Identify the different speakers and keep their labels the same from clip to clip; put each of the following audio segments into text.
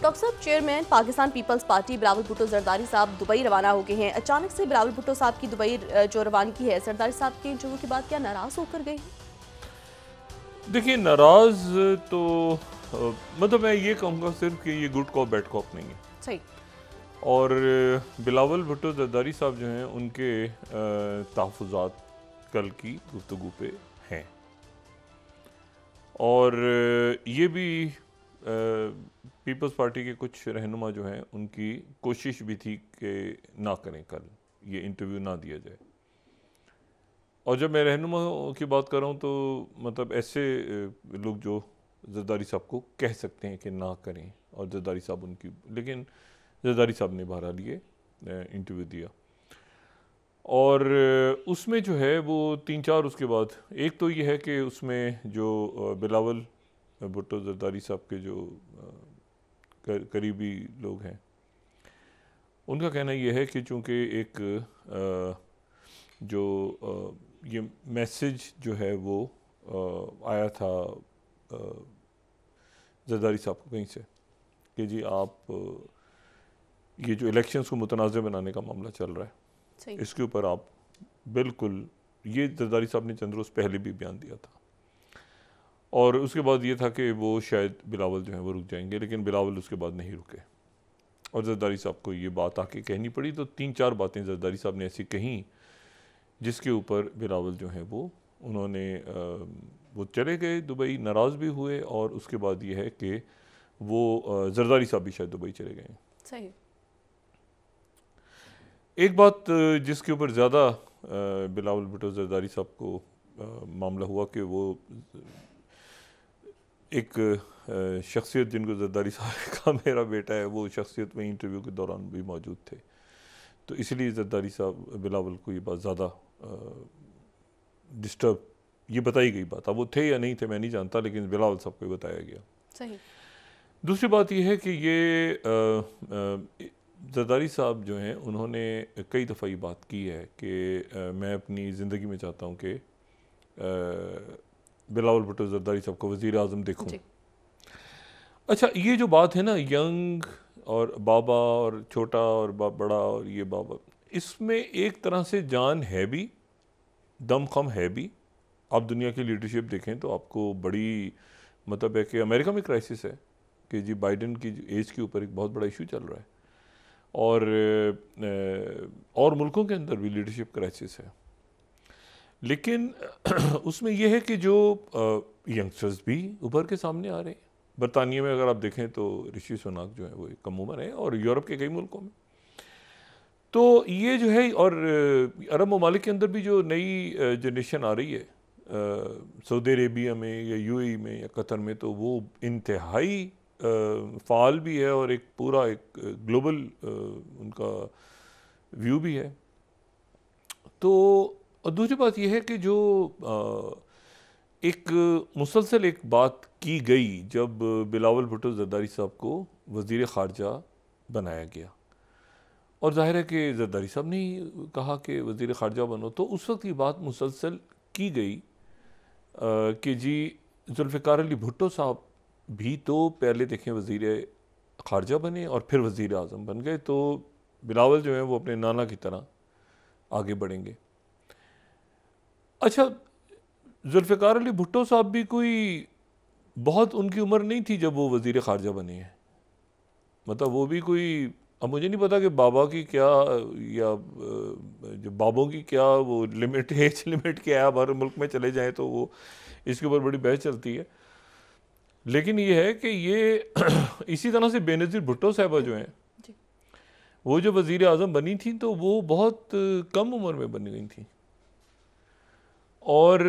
Speaker 1: Doctor साहब, chairman Pakistan peoples party Bilawal Bhutto Zardari साहब Dubai रवाना हो गए हैं। अचानक से बिलावल भुट्टो साहब की दुबई जो रवानगी है, जरदारी साहब के इंटरव्यू के बाद क्या नाराज होकर गए हैं?
Speaker 2: देखिए, नाराज तो मतलब मैं ये कहूँगा सिर्फ कि ये गुड कॉप बैड कॉप नहीं है।
Speaker 1: सही।
Speaker 2: और बिलावल भुट्टो जरदारी साहब जो हैं उनके तहफ़्फ़ुज़ात कल की गुफ्तगू पे हैं। और ये भी पीपल्स पार्टी के कुछ रहनुमा जो हैं उनकी कोशिश भी थी कि ना करें, कल ये इंटरव्यू ना दिया जाए। और जब मैं रहनुमा की बात कर रहा हूँ तो मतलब ऐसे लोग जो जरदारी साहब को कह सकते हैं कि ना करें, और जरदारी साहब उनकी, लेकिन जरदारी साहब ने बहरहाल ये इंटरव्यू दिया। और उसमें जो है वो 3-4 उसके बाद, एक तो ये है कि उसमें जो बिलावल भुट्टो जरदारी साहब के जो करीबी लोग हैं उनका कहना यह है कि चूँकि एक जो ये मैसेज जो है वो आया था जरदारी साहब को कहीं से कि जी आप ये जो इलेक्शंस को मुतनाज़ बनाने का मामला चल रहा है, इसके ऊपर आप बिल्कुल, ये जरदारी साहब ने चंद रोज़ पहले भी बयान दिया था। और उसके बाद ये था कि वो शायद बिलावल जो है वो रुक जाएंगे, लेकिन बिलावल उसके बाद नहीं रुके और जरदारी साहब को ये बात आके कहनी पड़ी। तो 3-4 बातें जरदारी साहब ने ऐसी कहीं जिसके ऊपर बिलावल जो है वो उन्होंने वो चले गए दुबई, नाराज़ भी हुए। और उसके बाद ये है कि वो जरदारी साहब भी शायद दुबई चले गए।
Speaker 1: सही।
Speaker 2: एक बात जिसके ऊपर ज़्यादा बिलावल भुट्टो जरदारी साहब को मामला हुआ कि वो एक शख्सियत जिनको जरदारी साहब का मेरा बेटा है, वो शख्सियत में इंटरव्यू के दौरान भी मौजूद थे, तो इसलिए जरदारी साहब बिलावल को ये बात ज़्यादा डिस्टर्ब, ये बताई गई बात, अब वो थे या नहीं थे मैं नहीं जानता, लेकिन बिलावल साहब को बताया गया।
Speaker 1: सही। दूसरी
Speaker 2: दूसरी बात यह है कि ये जरदारी साहब जो हैं उन्होंने कई दफ़ा ये बात की है कि मैं अपनी ज़िंदगी में चाहता हूँ कि बिलावल भुट्टो जरदारी साहब को वज़ीर आज़म देखूँ। अच्छा, ये जो बात है ना, यंग और बाबा और छोटा और बड़ा और ये बाबा, इसमें एक तरह से जान है भी, दम खम है भी। आप दुनिया की लीडरशिप देखें तो आपको बड़ी मतलब है कि अमेरिका में क्राइसिस है कि जी बाइडेन की एज के ऊपर एक बहुत बड़ा इशू चल रहा है, और मुल्कों के अंदर भी लीडरशिप क्राइसिस है। लेकिन उसमें यह है कि जो यंगस्टर्स भी उभर के सामने आ रहे हैं। बरतानिया में अगर आप देखें तो ऋषि सुनाक जो है वो एक कम उम्र है, और यूरोप के कई मुल्कों में तो ये जो है, और अरब ममालिक के अंदर भी जो नई जनरेशन आ रही है, सऊदी अरेबिया में या यूएई में या कतर में, तो वो इंतहाई फ़ाल भी है और एक पूरा एक ग्लोबल उनका व्यू भी है। तो और दूसरी बात यह है कि जो एक मुसलसल एक बात की गई जब बिलावल भुट्टो जरदारी साहब को वज़ीर ख़ारजा बनाया गया, और जाहिर है कि जरदारी साहब ने ही कहा कि वज़ीर ख़ारजा बनो, तो उस वक्त ये बात मुसलसल की गई कि जी जुल्फ़िकार अली भुट्टो साहब भी तो पहले देखें वज़ीर ख़ारजा बने और फिर वज़ीर आज़म बन गए, तो बिलावल जो है वो अपने नाना की तरह आगे बढ़ेंगे। अच्छा, जुल्फ़िकार अली भुट्टो साहब भी कोई बहुत उनकी उम्र नहीं थी जब वो वज़ीर ख़ारजा बने हैं, मतलब वो भी कोई, अब मुझे नहीं पता कि बाबा की क्या या जो बाबों की क्या वो लिमिट, एज लिमिट क्या है, हमारे मुल्क में चले जाएं तो वो इसके ऊपर बड़ी बहस चलती है। लेकिन ये है कि ये इसी तरह से बेनज़ीर भुट्टो साहबा जो हैं वो जो वज़ीर आज़म बनी थी तो वो बहुत कम उम्र में बन गई थी। और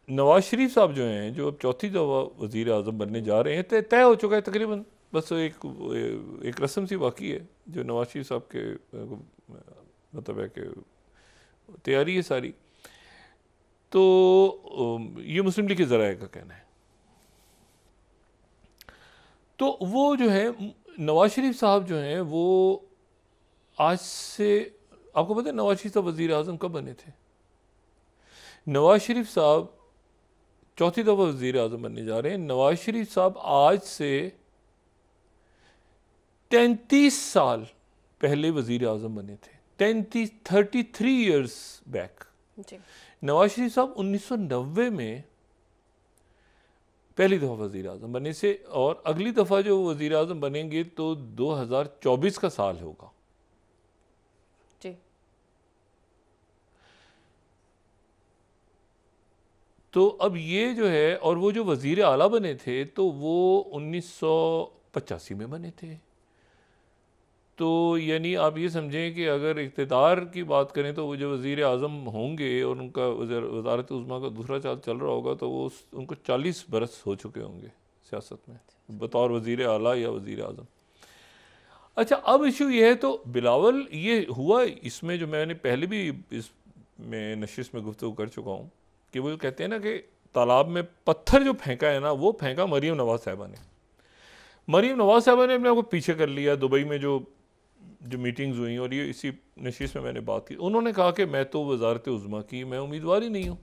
Speaker 2: नवाज़ शरीफ साहब जो हैं, जो अब चौथी दफ़ा वज़ीर आज़म बनने जा रहे हैं, तय हो चुका है तकरीबन, बस एक रस्म सी बाकी है जो नवाज़ शरीफ साहब के मतलब है कि तैयारी है सारी। तो ये मुस्लिम लीग के ज़राए का कहना है। तो वो जो है नवाज़ शरीफ साहब जो हैं वो आज से, आपको पता है नवाज़ शरीफ साहब वज़ीर आज़म कब बने थे? नवाज़ शरीफ साहब चौथी दफ़ा वज़ीर आज़म बनने जा रहे हैं। नवाज़ शरीफ साहब आज से 33 साल पहले वजीर आजम बने थे, 33 ईयर्स बैक। नवाज शरीफ साहब 1990 में पहली दफ़ा वज़ीर आज़म बने से, और अगली दफ़ा जो वज़ीर आज़म बनेंगे तो 2024 का साल होगा
Speaker 1: जी।
Speaker 2: तो अब ये जो है, और वो जो वज़ीर आला बने थे तो वो 1985 में बने थे। तो यानी आप ये समझें कि अगर इक़्तिदार की बात करें तो वो जो वज़ीर आज़म होंगे और उनका वज़ारत उज़्मा का दूसरा साल चल रहा होगा तो वो उनको 40 बरस हो चुके होंगे सियासत में बतौर वज़ीर आला या वज़ीर आज़म। अच्छा, अब इशू ये है, तो बिलावल ये हुआ इसमें जो मैंने पहले भी इसमें नशिश में गुफ्तगू कर चुका हूँ कि वो कहते हैं ना कि तालाब में पत्थर जो फेंका है ना, वो फेंका मरीम नवाज़ साहिबा ने। मरीम नवाज़ साहिबा ने अपने आपको पीछे कर लिया। दुबई में जो मीटिंग्स हुई, और ये इसी नशीस में मैंने बात की, उन्होंने कहा कि मैं तो वज़ारत उज़्मा की मैं उम्मीदवार ही नहीं हूँ,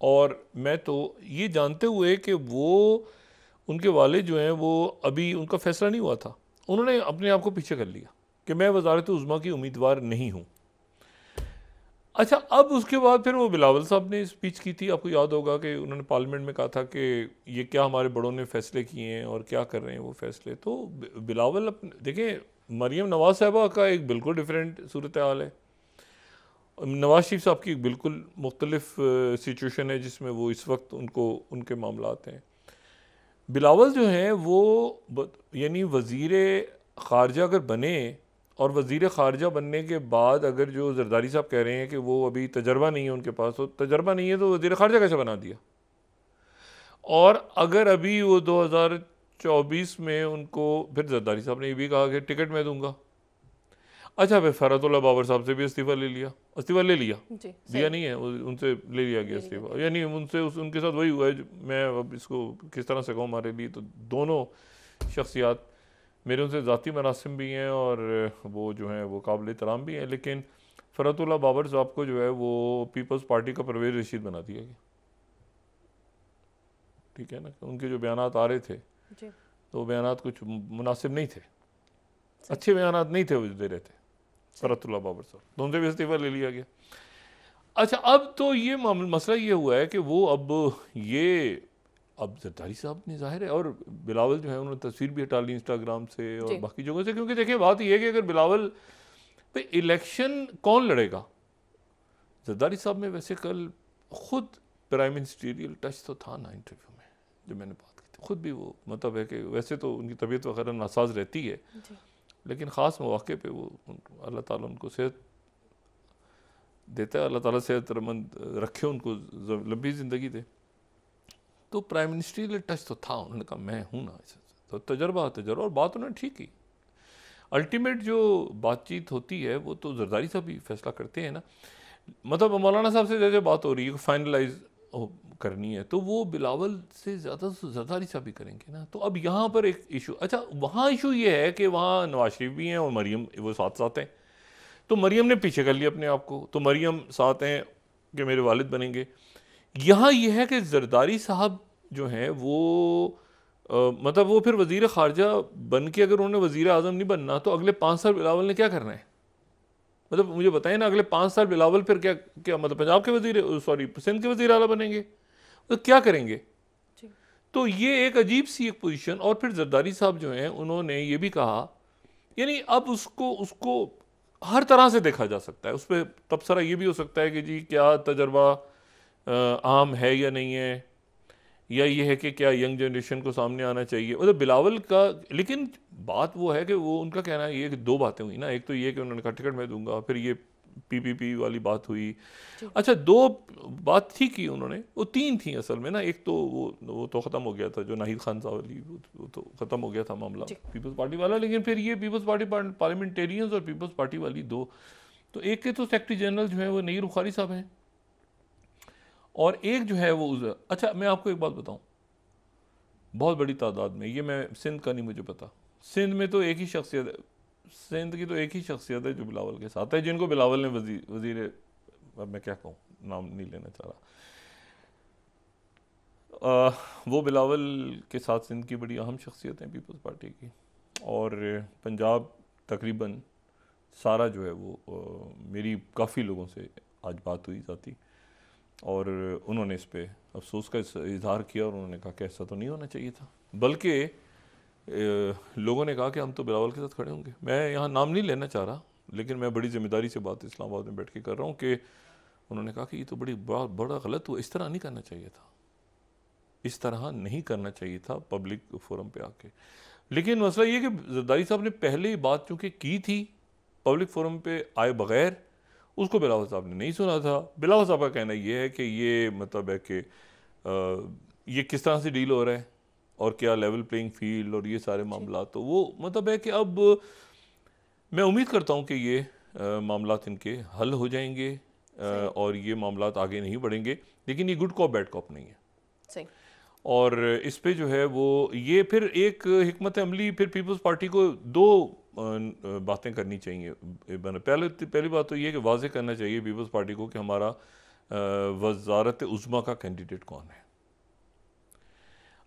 Speaker 2: और मैं तो ये जानते हुए कि वो उनके वालिद जो हैं वो अभी उनका फ़ैसला नहीं हुआ था, उन्होंने अपने आप को पीछे कर लिया कि मैं वज़ारत उज़्मा की उम्मीदवार नहीं हूँ। अच्छा, अब उसके बाद फिर वो बिलावल साहब ने स्पीच की थी, आपको याद होगा कि उन्होंने पार्लियामेंट में कहा था कि ये क्या हमारे बड़ों ने फ़ैसले किए हैं और क्या कर रहे हैं वो फ़ैसले। तो बिलावल अपने देखें, मरीम नवाज़ साहिबा का एक बिल्कुल डिफरेंट सूरत हाल है, नवाज़ शरीफ साहब की एक बिल्कुल मुख्तलिफ सिचुएशन है जिसमें वो इस वक्त उनको उनके मामलात हैं। बिलावल जो हैं वो यानी वज़ीर ख़ारजा अगर बने, और वज़ीर ख़ारजा बनने के बाद अगर जो ज़रदारी साहब कह रहे हैं कि वो अभी तजर्बा नहीं है उनके पास, तो तजर्बा नहीं है तो वज़ीर ख़ारजा कैसे बना दिया। और अगर अभी वो 2024 में उनको फिर ज़रदारी साहब ने ये भी कहा कि टिकट मैं दूंगा। अच्छा, फिर फ़रातुल्लाह बाबर साहब से भी इस्तीफ़ा ले लिया, इस्तीफ़ा ले लिया, दिया नहीं है, उनसे ले लिया गया इस्तीफ़ा। यानी उनसे उनके साथ वही हुआ है। मैं अब इसको किस तरह से कहूँ, हमारे लिए तो दोनों शख्सियात मेरे उनसे ज़ाती मरासिम भी हैं और वो जो हैं वो काबिल एहतराम भी हैं, लेकिन फ़रातुल्लाह बाबर साहब को जो है वो पीपल्स पार्टी का परवेज़ रशीद बना दिया गया। ठीक है ना, उनके जो बयानात आ रहे थे तो बयानात कुछ मुनासिब नहीं थे, अच्छे बयानात नहीं थे वो दे रहे थे फ़रातुल्लाह बाबर साहब, तो उनसे भी इस्तीफ़ा ले लिया गया। अच्छा, अब तो ये मसला ये हुआ है कि वो अब ज़रदारी साहब ने ज़ाहिर है, और बिलावल जो है उन्होंने तस्वीर भी हटा ली इंस्टाग्राम से और बाकी जगहों से, क्योंकि देखिए बात ये है कि अगर बिलावल पे इलेक्शन कौन लड़ेगा। ज़रदारी साहब में वैसे कल खुद प्राइम मिनिस्टीरियल टच तो था ना इंटरव्यू में जो मैंने बात की थी, खुद भी वो मतलब है कि वैसे तो उनकी तबीयत वगैरह नासाज रहती है, लेकिन ख़ास मौके पे वो अल्लाह ताला उनको सेहत देता है, अल्लाह ताला सेहतमंद रखे, उनको लंबी ज़िंदगी दे। तो प्राइम मिनिस्ट्रियल टच तो था, उन्होंने कहा मैं हूँ ना, तो तजर्बा और बात उन्होंने ठीक की। अल्टीमेट जो बातचीत होती है वो तो ज़रदारी साहब भी फैसला करते हैं ना, मतलब मौलाना साहब से जैसे बात हो रही है फाइनलाइज करनी है तो वो बिलावल से ज़्यादा ज़रदारी साहब भी करेंगे ना। तो अब यहाँ पर एक इशू, अच्छा वहाँ इशू ये है कि वहाँ नवाज शरीफ भी हैं और मरीम वो साथ साथ हैं, तो मरीम ने पीछे कर लिया अपने आप को, तो मरीम साथ हैं कि मेरे वालिद बनेंगे। यहाँ यह है कि ज़रदारी साहब जो हैं वो मतलब वो फिर वज़ीर ख़ारजा बन के अगर उन्होंने वज़ीर आज़म नहीं बनना तो अगले 5 साल बिलावल ने क्या करना है, मतलब मुझे बताएं ना, अगले 5 साल बिलावल फिर क्या क्या मतलब पंजाब के सिंध के वज़ीर आला बनेंगे तो क्या करेंगे। तो ये एक अजीब सी एक पोजीशन। और फिर ज़रदारी साहब जो हैं उन्होंने ये भी कहा, यानी अब उसको हर तरह से देखा जा सकता है, उस पर तबसरा ये भी हो सकता है कि जी क्या तजर्बा आम है या नहीं है, या ये है कि क्या यंग जनरेशन को सामने आना चाहिए, मतलब बिलावल का। लेकिन बात वो है कि वो उनका कहना है ये कि 2 बातें हुई ना, एक तो ये कि उन्होंने कहा टिकट मैं दूंगा, फिर ये पीपीपी वाली बात हुई। अच्छा, 2 बात थी की उन्होंने, वो 3 थी असल में ना। एक तो वो तो ख़त्म हो गया था, जो नाहिद खान साहब वाली, वो तो ख़त्म हो गया था मामला पीपल्स पार्टी वाला। लेकिन फिर ये पीपल्स पार्टी पार्लियामेंटेरियंस और पीपल्स पार्टी वाली 2, तो एक के तो सेक्रेटरी जनरल जो है वो नईर बुखारी साहब हैं, और एक जो है वो अच्छा मैं आपको एक बात बताऊं, बहुत बड़ी तादाद में, ये मैं सिंध का नहीं मुझे पता, सिंध में तो एक ही शख्सियत है, सिंध की तो एक ही शख्सियत है जो बिलावल के साथ है, जिनको बिलावल ने वजीर अब मैं क्या कहूँ, नाम नहीं लेना चाह रहा, वो बिलावल के साथ सिंध की बड़ी अहम शख्सियत है पीपल्स पार्टी की। और पंजाब तकरीबन सारा जो है वो मेरी काफ़ी लोगों से आज बात हुई जाती और उन्होंने इस पे अफसोस का इजहार किया और उन्होंने कहा कि ऐसा तो नहीं होना चाहिए था, बल्कि लोगों ने कहा कि हम तो बिलावल के साथ खड़े होंगे। मैं यहाँ नाम नहीं लेना चाह रहा, लेकिन मैं बड़ी जिम्मेदारी से बात इस्लामाबाद में बैठ के कर रहा हूँ कि उन्होंने कहा कि ये तो बड़ा गलत हुआ, इस तरह नहीं करना चाहिए था, इस तरह नहीं करना चाहिए था पब्लिक फोरम पे आके। लेकिन मसला ये कि जरदारी साहब ने पहले ही बात चूँकि की थी पब्लिक फोरम पे आए बगैर, उसको बिलावल साहब ने नहीं सुना था। बिलावल साहब का कहना ये है कि ये मतलब है कि ये किस तरह से डील हो रहा है और क्या लेवल प्लेइंग फील्ड और ये सारे मामला, तो वो मतलब है कि अब मैं उम्मीद करता हूँ कि ये मामला इनके हल हो जाएंगे और ये मामला आगे नहीं बढ़ेंगे, लेकिन ये गुड कॉप बैड कॉप नहीं है।
Speaker 1: सही।
Speaker 2: और इस पे जो है वो ये फिर एक हिकमत अमली फिर पीपल्स पार्टी को दो बातें करनी चाहिए। पहली बात तो ये कि वाज़ेह करना चाहिए पीपल्स पार्टी को कि हमारा वज़ारत उज़्मा का कैंडिडेट कौन है।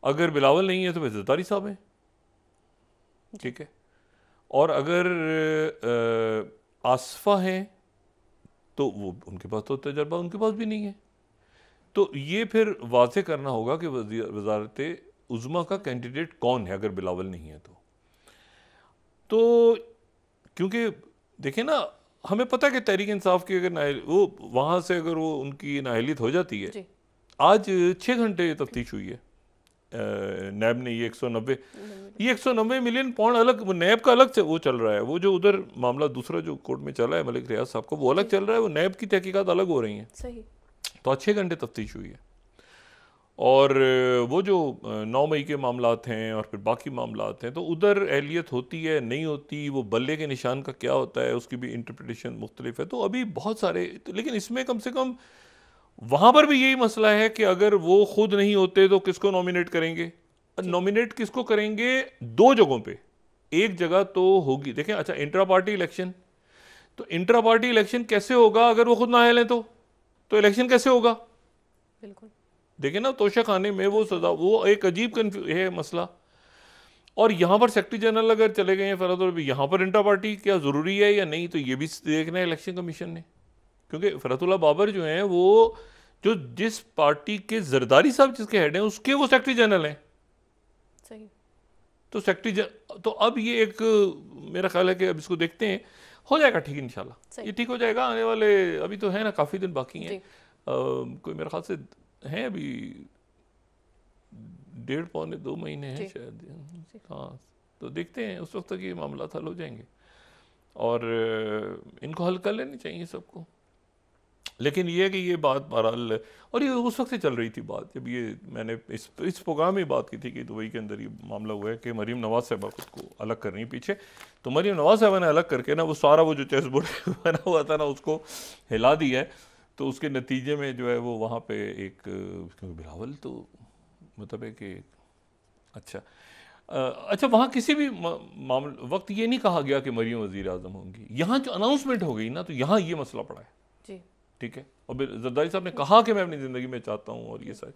Speaker 2: अगर बिलावल नहीं है तो फिर ज़रदारी साहब हैं, ठीक है, और अगर आसफ़ा हैं तो वो उनके पास तो तजर्बा उनके पास भी नहीं है। तो ये फिर वाज़ेह करना होगा कि वज़ारत उज़्मा का कैंडिडेट कौन है अगर बिलावल नहीं है तो क्योंकि देखें ना, हमें पता है कि तहरीक इंसाफ की अगर वो वहाँ से अगर वो उनकी नाअहलियत हो जाती है, आज 6 घंटे तफ्तीश हुई है नैब ने, ये 190 मिलियन पाउंड अलग नैब का अलग से वो चल रहा है, वो जो उधर मामला दूसरा जो कोर्ट में चला है मलिक रियाज साहब का वो अलग चल रहा है, वो नैब की तहकीकात अलग हो रही हैं।
Speaker 1: सही।
Speaker 2: तो 6 घंटे तफ्तीश हुई है और वो जो 9 मई के मामलात हैं और फिर बाकी मामलात हैं तो उधर अहलियत होती है नहीं होती, वो बल्ले के निशान का क्या होता है उसकी भी इंटरप्रिटेशन मुख्तलिफ है। तो अभी बहुत सारे लेकिन इसमें कम से कम वहाँ पर भी यही मसला है कि अगर वो खुद नहीं होते तो किसको नॉमिनेट करेंगे, नॉमिनेट किसको करेंगे 2 जगहों पे, एक जगह तो होगी देखें अच्छा इंट्रा पार्टी इलेक्शन, तो इंट्रा पार्टी इलेक्शन कैसे होगा अगर वो खुद ना आए तो इलेक्शन कैसे होगा।
Speaker 1: बिल्कुल
Speaker 2: देखें ना तोशा खाने में वो सजा, वो एक अजीब है मसला। और यहाँ पर सेक्रेटरी जनरल अगर चले गए हैं फरहत, यहाँ पर इंट्रा पार्टी क्या ज़रूरी है या नहीं, तो ये भी देखना है इलेक्शन कमीशन ने, क्योंकि फरहतुल्लाह बाबर जो हैं वो जो जिस पार्टी के जरदारी साहब जिसके हेड हैं उसके वो सेक्रेटरी जनरल हैं।
Speaker 1: सही।
Speaker 2: तो तो अब ये एक मेरा ख्याल है कि अब इसको देखते हैं, हो जाएगा ठीक इंशाल्लाह, ये ठीक हो जाएगा। आने वाले अभी तो है ना काफ़ी दिन बाकी हैं, कोई मेरे ख्याल से हैं अभी 1.5 पौने 2 महीने हैं शायद, हाँ। तो देखते हैं उस वक्त तक ये मामला हल हो जाएंगे और इनको हल कर लेनी चाहिए सबको। लेकिन ये है कि ये बात बहरहाल, और ये उस वक्त से चल रही थी बात जब ये मैंने इस प्रोग्राम में बात की थी कि दुबई के अंदर ये मामला हुआ है कि मरीम नवाज साहबा खुद को अलग कर रही पीछे, तो मरीम नवाज साहबा ने अलग करके ना वो सारा वो जो चेस बोर्ड बना हुआ था ना उसको हिला दिया है। तो उसके नतीजे में जो है वो वहाँ पे एक क्योंकि बिलावल तो मतलब है कि अच्छा वहाँ किसी भी मामले वक्त ये नहीं कहा गया कि मरीम वज़ीर आज़म होंगी, यहाँ जो अनाउंसमेंट हो गई ना तो यहाँ ये मसला पड़ा है, ठीक है। और जरदारी साहब ने कहा कि मैं अपनी ज़िंदगी में चाहता हूँ और ये सारे